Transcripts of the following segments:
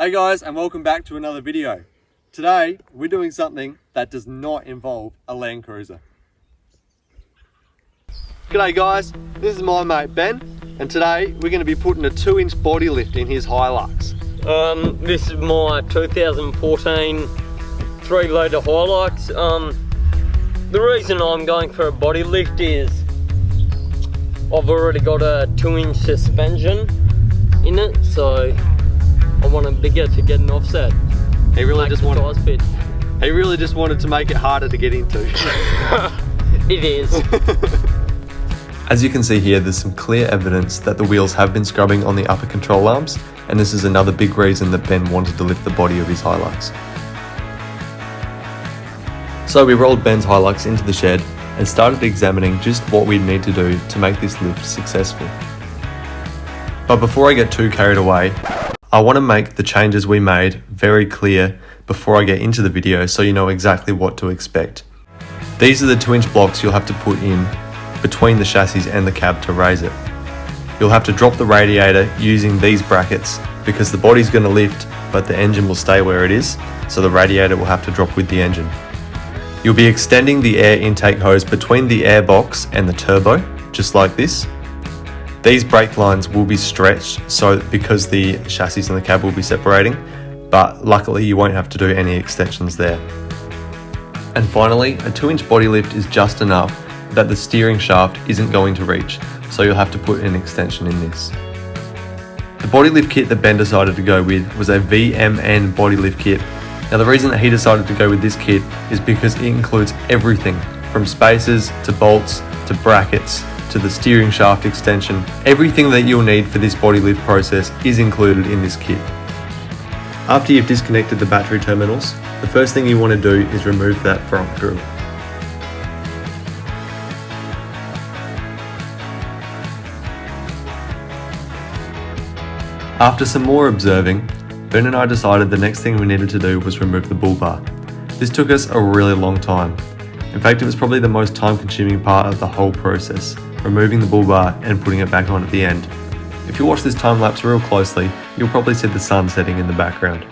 Hey guys, and welcome back to another video. Today, we're doing something that does not involve a Land Cruiser. G'day guys, this is my mate Ben, and today we're going to be putting a 2-inch body lift in his Hilux. This is my 2014 3-litre Hilux. The reason I'm going for a body lift is I've already got a 2-inch suspension in it, so I want a bigger to get an offset. He really just wanted to make it harder to get into. It is. As you can see here, there's some clear evidence that the wheels have been scrubbing on the upper control arms, and this is another big reason that Ben wanted to lift the body of his Hilux. So we rolled Ben's Hilux into the shed and started examining just what we'd need to do to make this lift successful. But before I get too carried away, I want to make the changes we made very clear before I get into the video so you know exactly what to expect. These are the 2-inch blocks you'll have to put in between the chassis and the cab to raise it. You'll have to drop the radiator using these brackets because the body's going to lift but the engine will stay where it is, so the radiator will have to drop with the engine. You'll be extending the air intake hose between the air box and the turbo, just like this. These brake lines will be stretched because the chassis and the cab will be separating, but luckily you won't have to do any extensions there. And finally, a 2-inch body lift is just enough that the steering shaft isn't going to reach, so you'll have to put an extension in this. The body lift kit that Ben decided to go with was a Vmn Body Lift Kit. Now the reason that he decided to go with this kit is because it includes everything from spacers to bolts to brackets to the steering shaft extension. Everything that you'll need for this body lift process is included in this kit. After you've disconnected the battery terminals, the first thing you want to do is remove that front grill. After some more observing, Ben and I decided the next thing we needed to do was remove the bull bar. This took us a really long time. In fact, it was probably the most time-consuming part of the whole process, removing the bull bar and putting it back on at the end. If you watch this time lapse real closely, you'll probably see the sun setting in the background.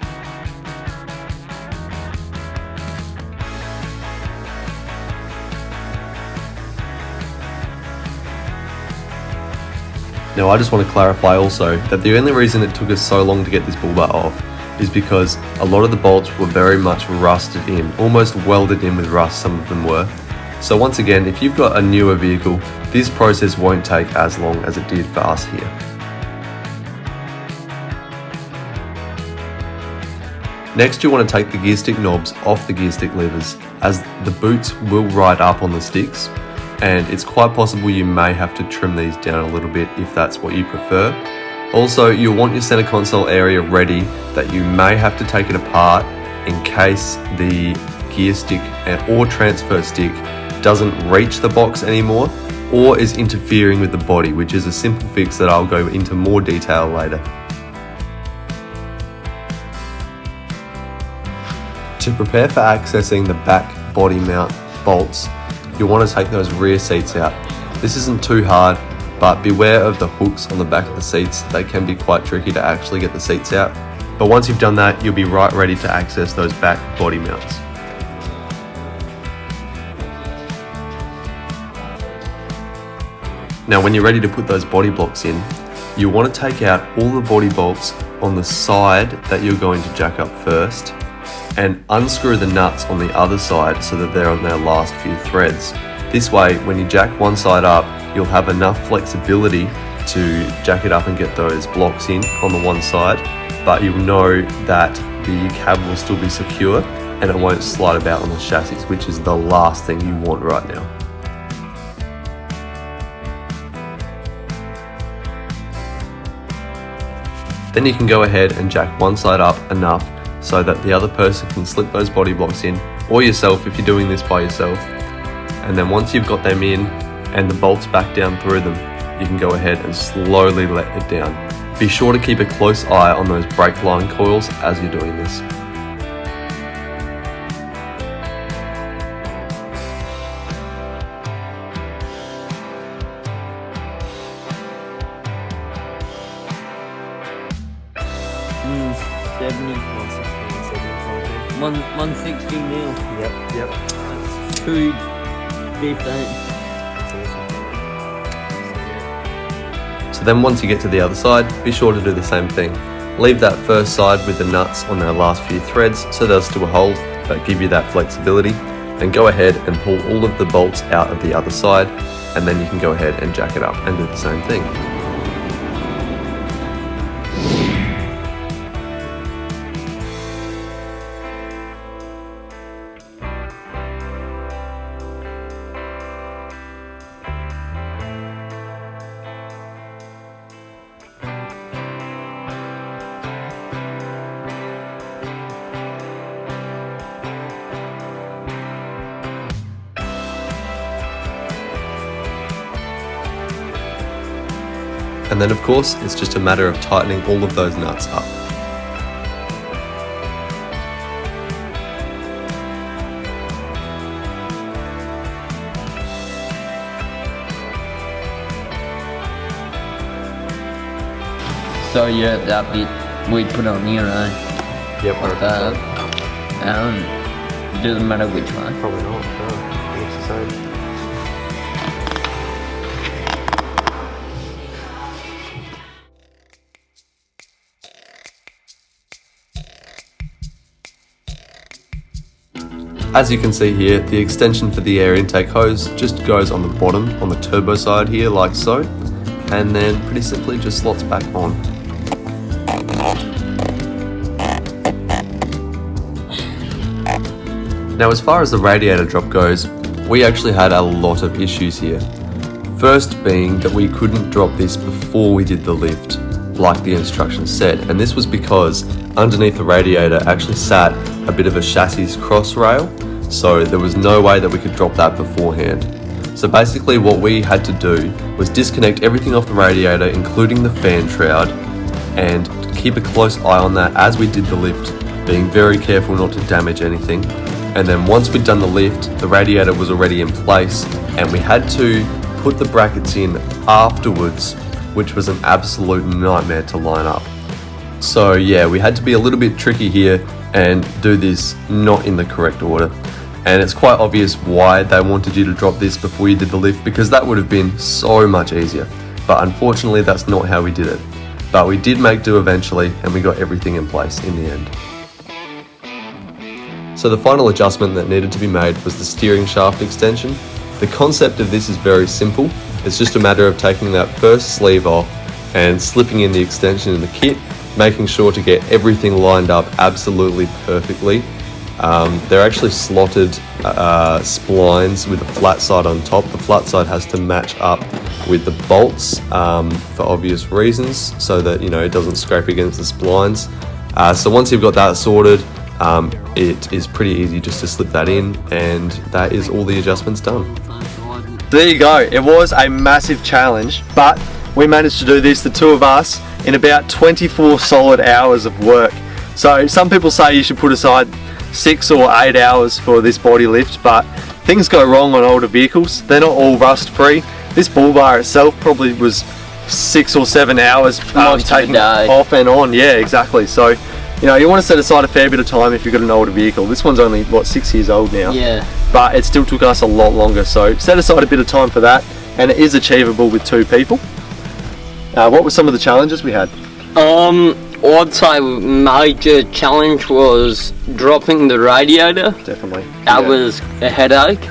Now I just want to clarify also that the only reason it took us so long to get this bull bar off is because a lot of the bolts were very much rusted in, almost welded in with rust, some of them were. So once again, if you've got a newer vehicle, this process won't take as long as it did for us here. Next, you want to take the gear stick knobs off the gear stick levers, as the boots will ride up on the sticks, and it's quite possible you may have to trim these down a little bit if that's what you prefer. Also, you'll want your center console area ready, that you may have to take it apart in case the gear stick or transfer stick doesn't reach the box anymore or is interfering with the body, which is a simple fix that I'll go into more detail later. To prepare for accessing the back body mount bolts, you'll want to take those rear seats out. This isn't too hard, but beware of the hooks on the back of the seats. They can be quite tricky to actually get the seats out. But once you've done that, you'll be right ready to access those back body mounts. Now when you're ready to put those body blocks in, you want to take out all the body bolts on the side that you're going to jack up first and unscrew the nuts on the other side so that they're on their last few threads. This way, when you jack one side up, you'll have enough flexibility to jack it up and get those blocks in on the one side, but you'll know that the cab will still be secure and it won't slide about on the chassis, which is the last thing you want right now. Then you can go ahead and jack one side up enough so that the other person can slip those body blocks in, or yourself if you're doing this by yourself. And then once you've got them in and the bolts back down through them, you can go ahead and slowly let it down. Be sure to keep a close eye on those brake line coils as you're doing this. 170. 160 mil. Yep. That's 215. So then once you get to the other side, be sure to do the same thing. Leave that first side with the nuts on their last few threads so they'll still hold but give you that flexibility. Then go ahead and pull all of the bolts out of the other side, and then you can go ahead and jack it up and do the same thing. And then of course, it's just a matter of tightening all of those nuts up. So yeah, that bit we put on here, eh? Yep. Like that. Doesn't matter which one. Probably not. No, it's the same. As you can see here, the extension for the air intake hose just goes on the bottom, on the turbo side here, like so, and then pretty simply just slots back on. Now as far as the radiator drop goes, we actually had a lot of issues here. First being that we couldn't drop this before we did the lift, like the instructions said, and this was because underneath the radiator actually sat a bit of a chassis cross rail, so there was no way that we could drop that beforehand. So basically what we had to do was disconnect everything off the radiator, including the fan shroud, and keep a close eye on that as we did the lift, being very careful not to damage anything. And then once we'd done the lift, the radiator was already in place, and we had to put the brackets in afterwards, which was an absolute nightmare to line up. So yeah, we had to be a little bit tricky here and do this not in the correct order. And it's quite obvious why they wanted you to drop this before you did the lift, because that would have been so much easier. But unfortunately, that's not how we did it. But we did make do eventually, and we got everything in place in the end. So the final adjustment that needed to be made was the steering shaft extension. The concept of this is very simple. It's just a matter of taking that first sleeve off and slipping in the extension in the kit, making sure to get everything lined up absolutely perfectly. They're actually slotted splines with a flat side on top. The flat side has to match up with the bolts for obvious reasons, so that it doesn't scrape against the splines. So once you've got that sorted, it is pretty easy just to slip that in, and that is all the adjustments done. There you go. It was a massive challenge, but we managed to do this, the two of us, in about 24 solid hours of work. So some people say you should put aside 6 or 8 hours for this body lift, but things go wrong on older vehicles. They're not all rust free. This bull bar itself probably was 6 or 7 hours taking off and on. Yeah, exactly. So you want to set aside a fair bit of time if you've got an older vehicle. This one's only 6 years old now. Yeah. But it still took us a lot longer, so set aside a bit of time for that, and it is achievable with 2 people. What were some of the challenges we had? I'd say major challenge was dropping the radiator. Definitely. That was a headache,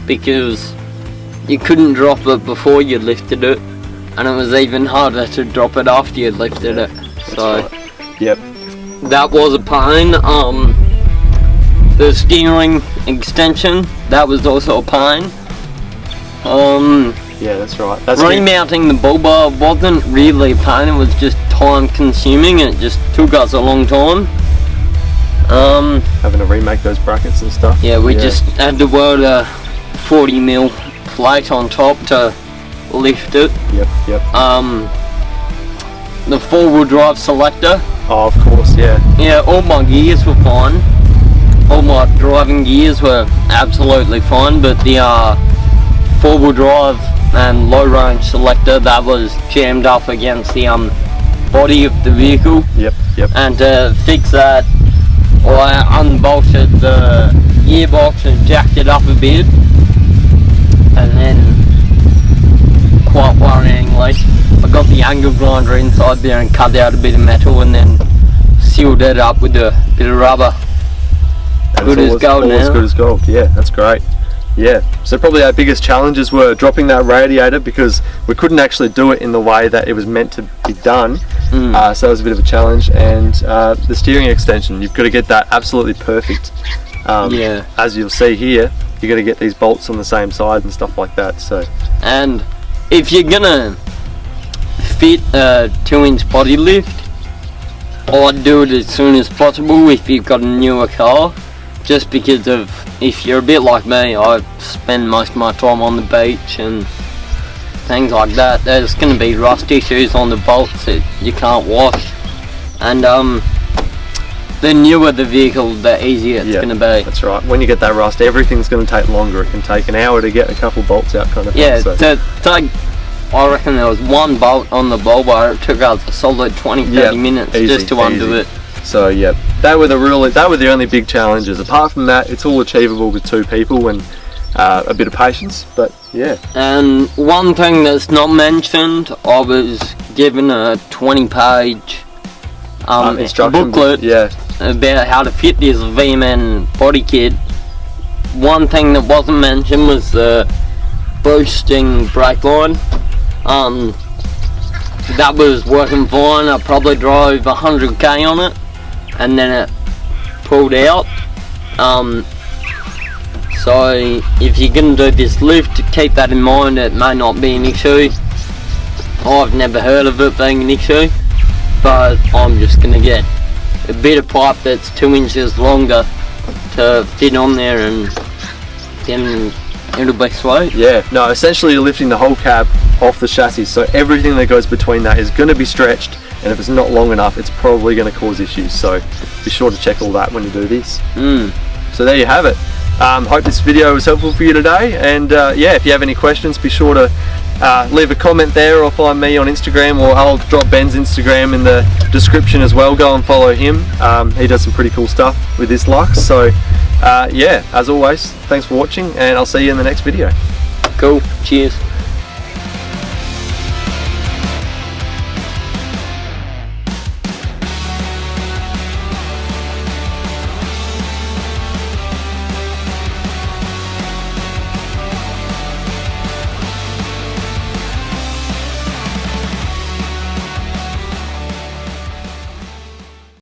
because you couldn't drop it before you lifted it, and it was even harder to drop it after you lifted it. So right. Yep. That was a pain. The steering extension, that was also a pain. Yeah, that's right. Remounting the bull bar wasn't really a pain, it was just time consuming, and it just took us a long time. Having to remake those brackets and stuff. Yeah, we just had to weld a 40mm plate on top to lift it. Yep. The 4-wheel drive selector. Oh, of course, yeah. Yeah, all my gears were fine. All my driving gears were absolutely fine, but the 4-wheel drive and low range selector, that was jammed up against the body of the vehicle. Yep. Yep. And to fix that, I unbolted the gearbox and jacked it up a bit, and then, quite worryingly, I got the angle grinder inside there and cut out a bit of metal and then sealed it up with a bit of rubber. Good as gold now. As good as gold. Yeah, that's great. Yeah, so probably our biggest challenges were dropping that radiator, because we couldn't actually do it in the way that it was meant to be done. So that was a bit of a challenge. And the steering extension, you've got to get that absolutely perfect. As you'll see here, you've got to get these bolts on the same side and stuff like that. So, and if you're gonna fit a 2-inch body lift, I'd do it as soon as possible if you've got a newer car, just because of, if you're a bit like me, I spend most of my time on the beach and things like that. There's going to be rust issues on the bolts that you can't wash, and the newer the vehicle, the easier it's going to be. That's right. When you get that rust, everything's going to take longer. It can take an hour to get a couple bolts out, kind of thing. Yeah, I reckon there was one bolt on the ball bar. It took us a solid 20-30 minutes just to undo it. So yeah, they were the only big challenges. Apart from that, it's all achievable with 2 people and a bit of patience. But yeah. And one thing that's not mentioned, I was given a 20-page instruction booklet about how to fit this Vmn Body Kit. One thing that wasn't mentioned was the boosting brake line. That was working fine. I probably drove 100k on it, and then it pulled out. So if you're going to do this lift, keep that in mind. It may not be an issue. I've never heard of it being an issue, but I'm just going to get a bit of pipe that's 2 inches longer to fit on there, and then it'll be sweet. Yeah, no, essentially you're lifting the whole cab off the chassis, so everything that goes between that is going to be stretched, and if it's not long enough, it's probably going to cause issues. So be sure to check all that when you do this. So there you have it. Hope this video was helpful for you today, and yeah, if you have any questions, be sure to leave a comment there, or find me on Instagram, or I'll drop Ben's Instagram in the description as well. Go and follow him. He does some pretty cool stuff with this Lux. So yeah, as always, thanks for watching, and I'll see you in the next video. Cool, cheers.